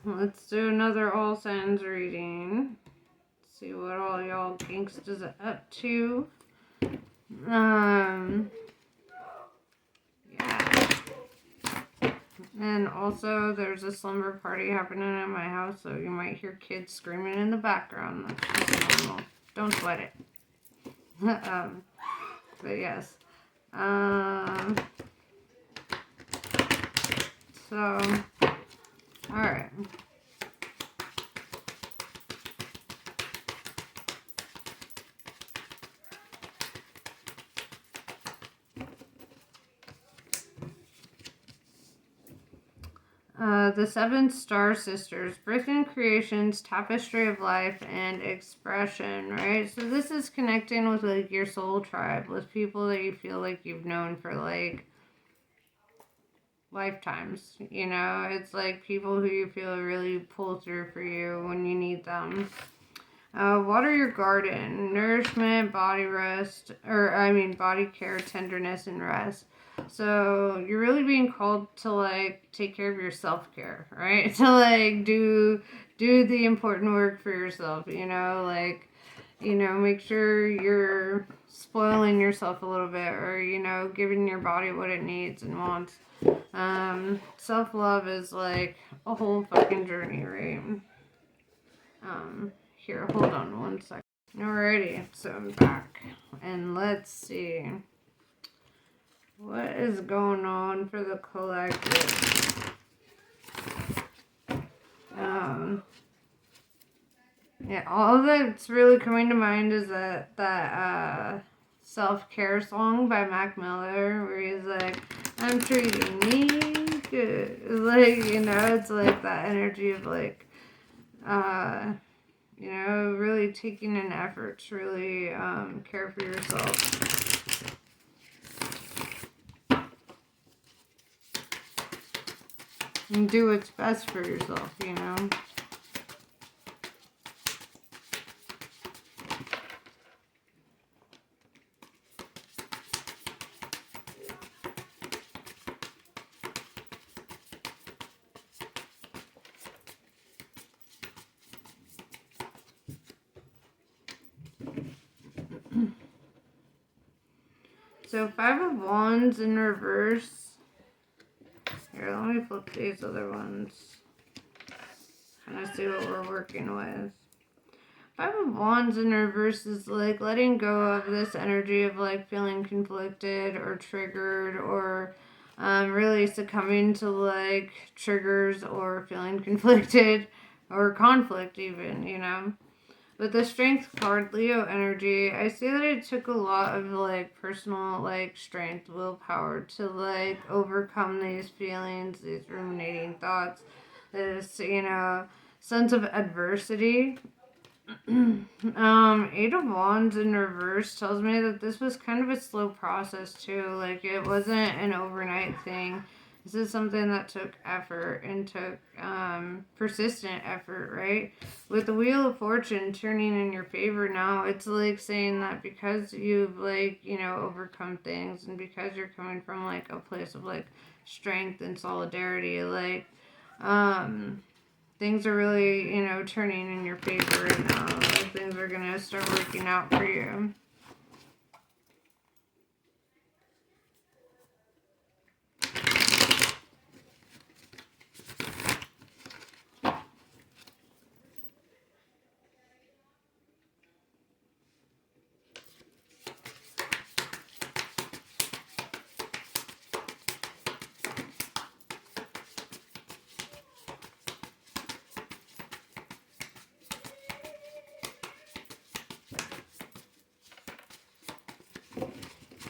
Let's do another all signs reading. See what all y'all gangsters are up to. Yeah. And also, there's a slumber party happening at my house, so you might hear kids screaming in the background. That's just normal. Don't sweat it. But yes. So, alright. The Seven Star Sisters, Birth and Creation's Tapestry of Life and Expression, right? So this is connecting with like your soul tribe, with people that you feel like you've known for like lifetimes, you know? It's like people who you feel really pull through for you when you need them. Water your garden, nourishment, body rest, body care, tenderness, and rest. So you're really being called to like take care of your self-care, right? To like do the important work for yourself, make sure you're spoiling yourself a little bit, or giving your body what it needs and wants. Self-love is like a whole fucking journey, right? Here, hold on one second. Alrighty, so I'm back. And let's see. What is going on for the collective? Yeah, all that's really coming to mind is that self-care song by Mac Miller, where he's like, I'm treating me good. Like, it's like that energy of like, really taking an effort to really care for yourself. And do what's best for yourself, So, Five of Wands in reverse. Here, let me flip these other ones. Kind of see what we're working with. Five of Wands in reverse is like letting go of this energy of like feeling conflicted or triggered, or really succumbing to like triggers or feeling conflicted or conflict even. With the Strength card, Leo energy, I see that it took a lot of like personal like strength, willpower to like overcome these feelings, these ruminating thoughts, this sense of adversity. Eight of Wands in reverse tells me that this was kind of a slow process too. Like it wasn't an overnight thing. This is something that took effort and took persistent effort, right? With the Wheel of Fortune turning in your favor now, it's like saying that because you've overcome things, and because you're coming from like a place of like strength and solidarity, like things are really, turning in your favor right now. Like things are gonna start working out for you.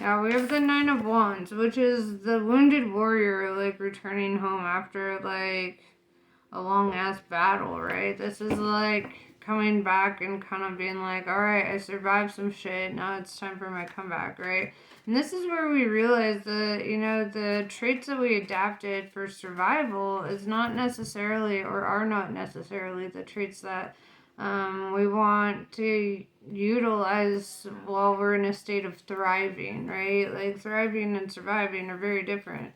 Yeah, we have the Nine of Wands, which is the wounded warrior, like, returning home after, like, a long-ass battle, right? This is, like, coming back and kind of being like, alright, I survived some shit, now it's time for my comeback, right? And this is where we realize that, the traits that we adapted for survival is not necessarily, or are not necessarily, the traits that we want to utilize while we're in a state of thriving, right? Like thriving and surviving are very different.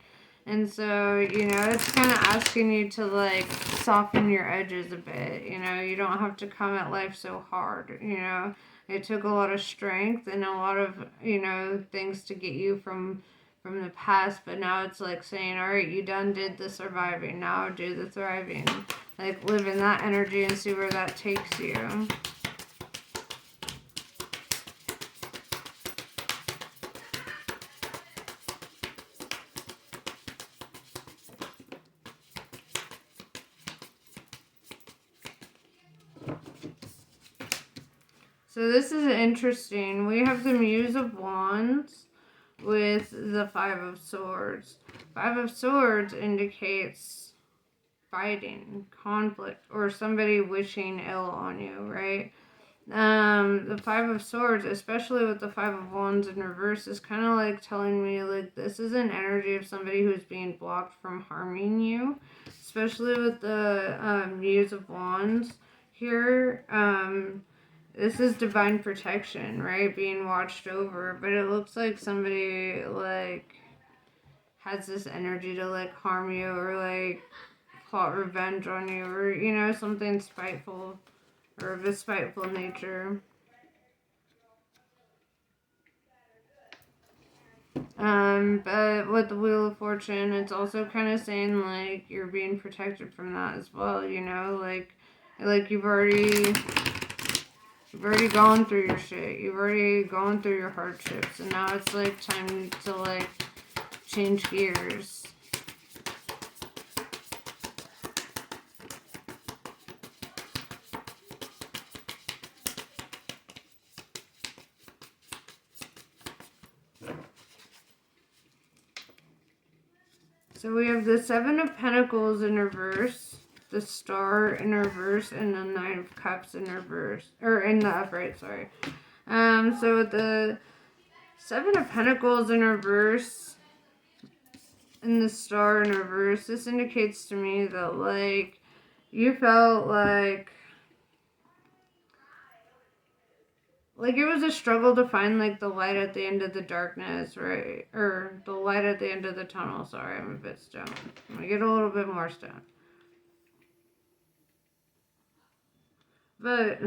And so, you know, it's kind of asking you to, like, soften your edges a bit. You know, you don't have to come at life so hard, you know. It took a lot of strength and a lot of, you know, things to get you from the past, but now it's like saying, all right, you done did the surviving, now do the thriving. Like, live in that energy and see where that takes you. So this is interesting. We have the Muse of Wands with the Five of Swords. Five of Swords indicates fighting, conflict, or somebody wishing ill on you, right? The Five of Swords, especially with the Five of Wands in reverse, is kind of like telling me, like, this is an energy of somebody who's being blocked from harming you, especially with the Muse of Wands here. This is divine protection, right? Being watched over, but it looks like somebody, like, has this energy to, like, harm you or, like, plot revenge on you or, you know, something spiteful or of a spiteful nature. But with the Wheel of Fortune, it's also kind of saying, like, you're being protected from that as well, you know? Like you've already gone through your shit. You've already gone through your hardships. And now it's, like, time to, like, change gears. So we have the Seven of Pentacles in reverse, the Star in reverse, and the Nine of Cups in reverse. Or in the upright, sorry. So with the Seven of Pentacles in reverse and the Star in reverse, this indicates to me that, like, you felt like it was a struggle to find, like, the light at the end of the darkness, right? Or the light at the end of the tunnel. Sorry, I'm a bit stoned. I'm gonna get a little bit more stoned. But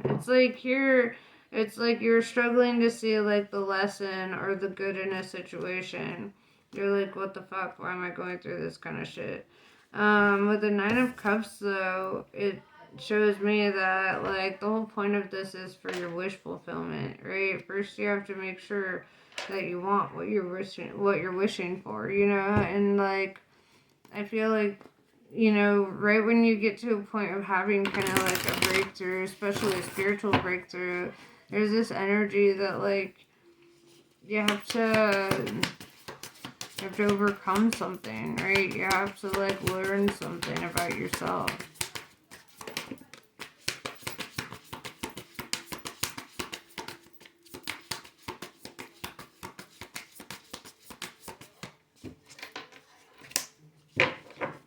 it's like you're struggling to see, like, the lesson or the good in a situation. You're like, what the fuck? Why am I going through this kind of shit? With the Nine of Cups, though, it shows me that, like, the whole point of this is for your wish fulfillment, right? First, you have to make sure that you want what you're wishing for, you know? And, like, I feel like, you know, right when you get to a point of having kind of like a breakthrough, especially a spiritual breakthrough, there's this energy that, like, you have to overcome something, right? You have to, like, learn something about yourself.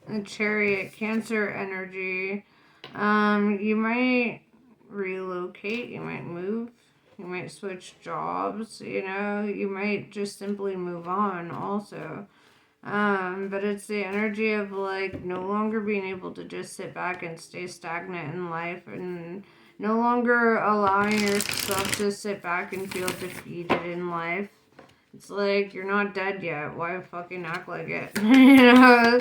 The Chariot, Cancer energy. You might relocate, you might move, you might switch jobs, you know, you might just simply move on also. But it's the energy of, like, no longer being able to just sit back and stay stagnant in life and no longer allowing yourself to sit back and feel defeated in life. It's like, you're not dead yet. Why fucking act like it? You know?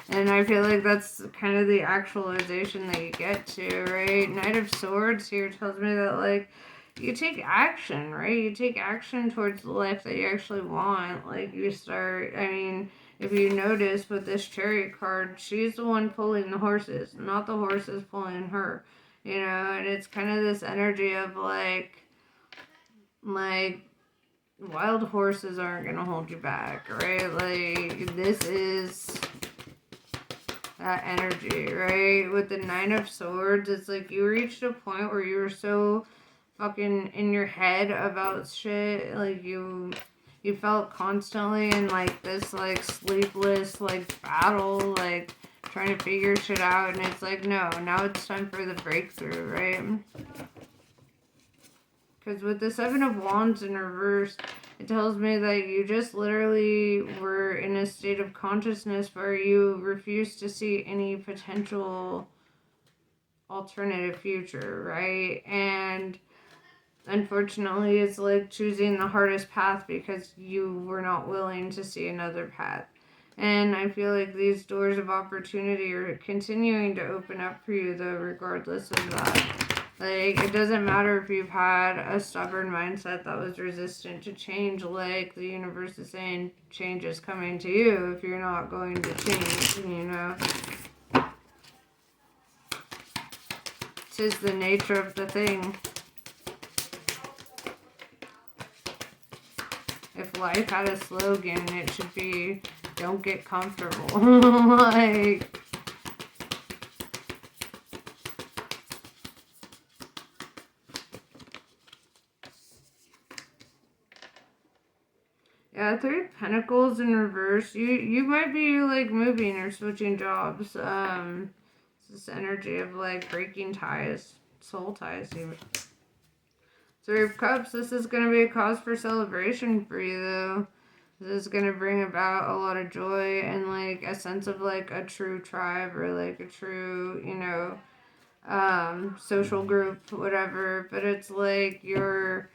And I feel like that's kind of the actualization that you get to, right? Knight of Swords here tells me that, like, you take action, right? You take action towards the life that you actually want. Like, you start, I mean, if you notice with this Chariot card, she's the one pulling the horses, not the horses pulling her, you know? And it's kind of this energy of, like, wild horses aren't gonna hold you back, right? Like, this is that energy, right? With the Nine of Swords, it's like you reached a point where you were so fucking in your head about shit, like you felt constantly in, like, this, like, sleepless, like, battle, like, trying to figure shit out, and it's like, no, now it's time for the breakthrough, right? Because with the Seven of Wands in reverse, it tells me that you just literally were in a state of consciousness where you refuse to see any potential alternative future, right? And unfortunately, it's like choosing the hardest path because you were not willing to see another path. And I feel like these doors of opportunity are continuing to open up for you, though, regardless of that. Like, it doesn't matter if you've had a stubborn mindset that was resistant to change. Like, the universe is saying change is coming to you if you're not going to change, you know. Tis the nature of the thing. If life had a slogan, it should be, don't get comfortable. Like... Yeah, Three of Pentacles in reverse. You might be like moving or switching jobs. It's this energy of like breaking ties, soul ties even. Three of Cups. This is going to be a cause for celebration for you, though. This is going to bring about a lot of joy and like a sense of like a true tribe or like a true, you know, social group, whatever. But it's like you're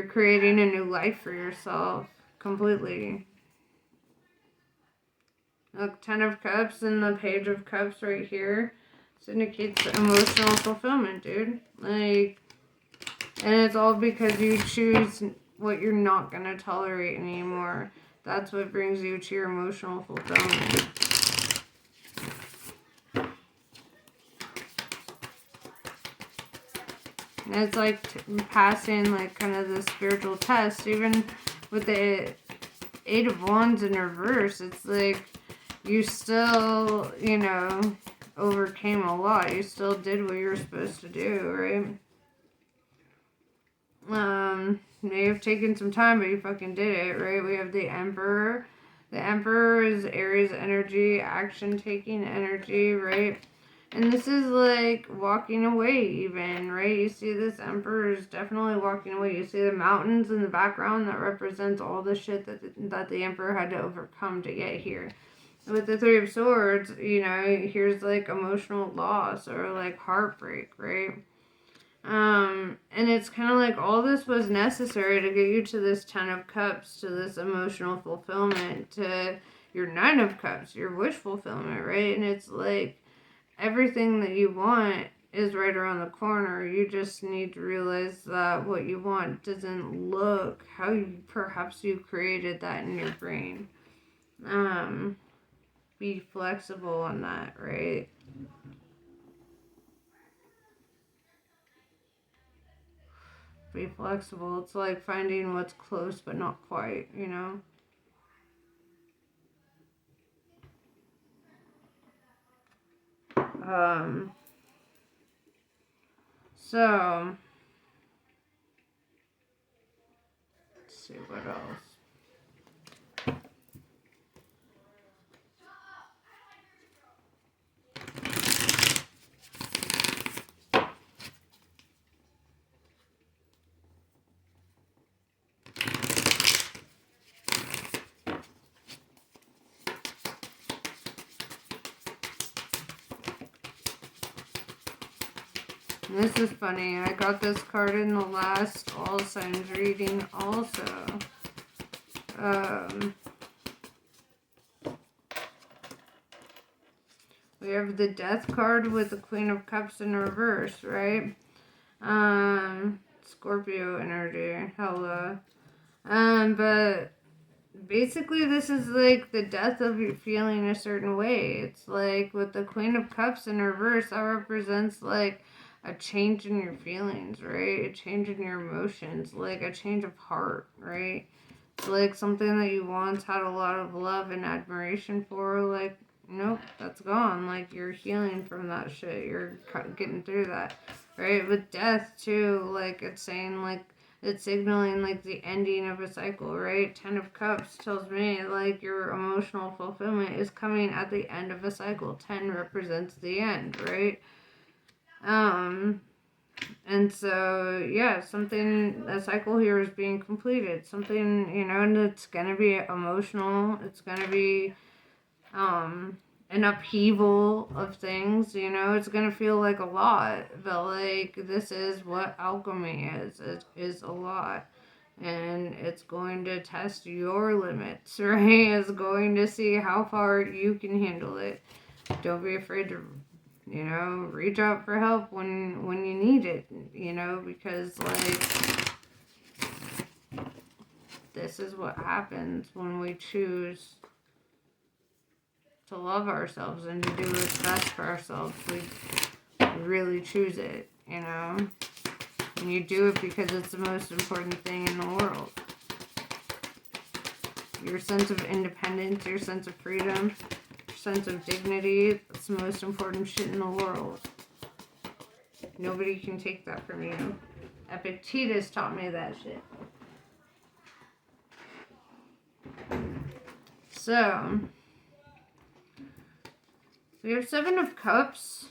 creating a new life for yourself. Completely. Look, Ten of Cups and the Page of Cups right here. This indicates emotional fulfillment, dude. Like, and it's all because you choose what you're not going to tolerate anymore. That's what brings you to your emotional fulfillment. And it's like passing like kind of the spiritual test. Even with the Eight of Wands in reverse, it's like you still, you know, overcame a lot. You still did what you were supposed to do, right? May have taken some time, but you fucking did it, right? We have the Emperor. The Emperor is Aries energy, action-taking energy, right? And this is like walking away even, right? You see this Emperor is definitely walking away. You see the mountains in the background that represents all the shit that the Emperor had to overcome to get here. With the Three of Swords, you know, here's like emotional loss or like heartbreak, right? And it's kind of like all this was necessary to get you to this Ten of Cups, to this emotional fulfillment, to your Nine of Cups, your wish fulfillment, right? And it's like everything that you want is right around the corner. You just need to realize that what you want doesn't look how perhaps you created that in your brain. Be flexible on that, right? Be flexible. It's like finding what's close but not quite, you know? So, let's see what else. This is funny. I got this card in the last All Signs reading also. We have the Death card with the Queen of Cups in reverse, right? Scorpio energy. Hella. But basically this is like the death of you feeling a certain way. It's like with the Queen of Cups in reverse, that represents like a change in your feelings, right? A change in your emotions, like a change of heart, right? It's like something that you once had a lot of love and admiration for, like, nope, that's gone. Like, you're healing from that shit. You're getting through that, right? With death, too, like, it's saying, like, it's signaling, like, the ending of a cycle, right? Ten of Cups tells me, like, your emotional fulfillment is coming at the end of a cycle. 10 represents the end, right? And so, yeah, a cycle here is being completed. Something, and it's going to be emotional. It's going to be an upheaval of things, It's going to feel like a lot. But, like, this is what alchemy is. It is a lot. And it's going to test your limits, right? It's going to see how far you can handle it. Don't be afraid to reach out for help when you need it, because like this is what happens when we choose to love ourselves and to do what's best for ourselves. We really choose it, and you do it because it's the most important thing in the world. Your sense of independence, your sense of freedom, your sense of dignity, it's the most important shit in the world. Nobody can take that from you. Epictetus taught me that shit. So, we have 7 of Cups,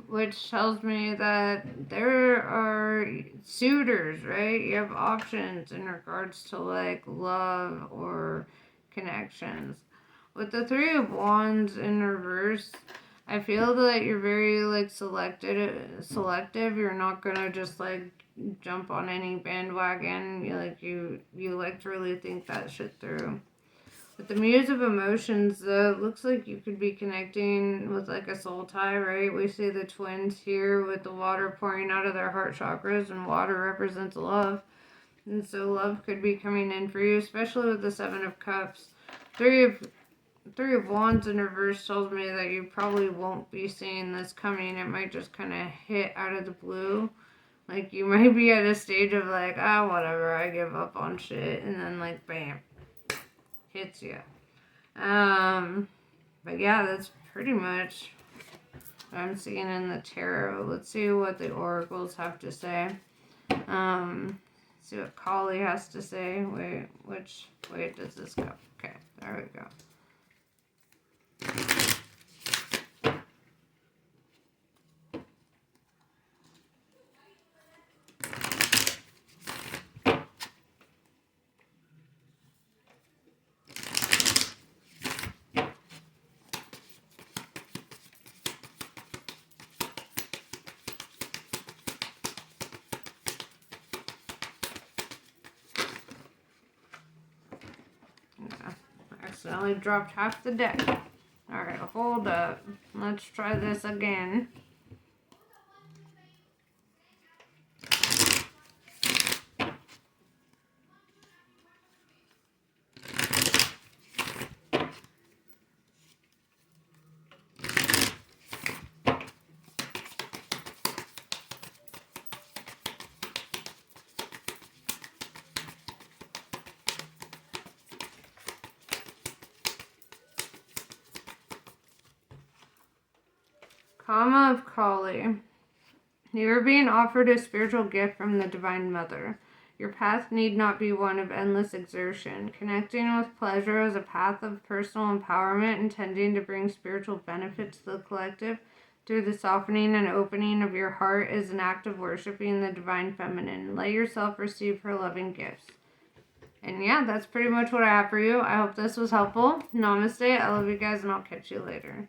which tells me that there are suitors, right? You have options in regards to like love or connections. With the 3 of Wands in reverse, I feel that you're very like selective. You're not gonna just like jump on any bandwagon. You like to really think that shit through. With the Muse of Emotions, though, it looks like you could be connecting with like a soul tie, right? We see the twins here with the water pouring out of their heart chakras, and water represents love. And so love could be coming in for you, especially with the 7 of Cups. Three of Wands in reverse tells me that you probably won't be seeing this coming. It might just kind of hit out of the blue. Like, you might be at a stage of like, whatever, I give up on shit. And then like, bam, hits you. But yeah, that's pretty much what I'm seeing in the tarot. Let's see what the oracles have to say. See what Kali has to say. Wait, which way does this go? Okay, there we go. Accidentally dropped half the deck. Alright, hold up. Let's try this again. Karma of Kali. You are being offered a spiritual gift from the Divine Mother. Your path need not be one of endless exertion. Connecting with pleasure as a path of personal empowerment, intending to bring spiritual benefit to the collective through the softening and opening of your heart, is an act of worshiping the Divine Feminine. Let yourself receive her loving gifts. And yeah, that's pretty much what I have for you. I hope this was helpful. Namaste. I love you guys, and I'll catch you later.